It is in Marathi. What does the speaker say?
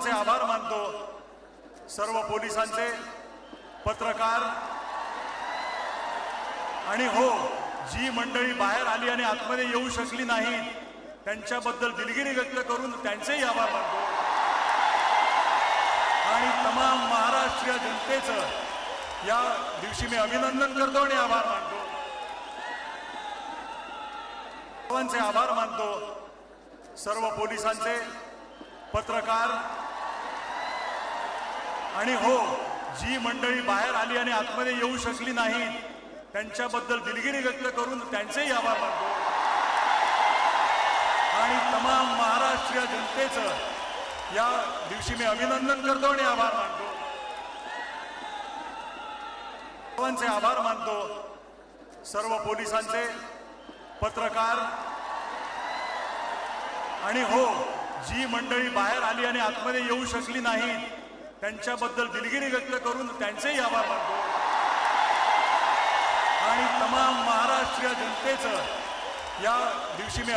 सर्वांचे आभार मानतो। सर्व पोलिसांचे, पत्रकार आणि हो, जी मंडळी बाहेर आली आणि आतमध्ये येऊ शकली नाही त्यांच्याबद्दल दिलगिरी व्यक्त करून त्यांचेही आभार मानतो आणि तमाम महाराष्ट्रीय जनतेचं या दिवशी मी अभिनंदन करतो आणि आभार मानतो। सर्वांचे आभार मानतो। सर्व पोलिसांचे, पत्रकार आणि हो, जी मंडळी बाहेर आली आणि आतमध्ये येऊ शकली नाही त्यांच्याबद्दल दिलगिरी व्यक्त करून त्यांचेही आभार मानतो आणि तमाम महाराष्ट्रीय जनतेचं या दिवशी मी अभिनंदन करतो आणि आभार मानतो। सर्वांचे आभार मानतो। सर्व पोलिसांचे, पत्रकार आणि हो, जी मंडळी बाहेर आली आणि आतमध्ये येऊ शकली नाही त्यांच्याबद्दल दिलगिरी व्यक्त करून त्यांचेही आभार मानतो आणि तमाम महाराष्ट्रीय जनतेचं या दिवशी मी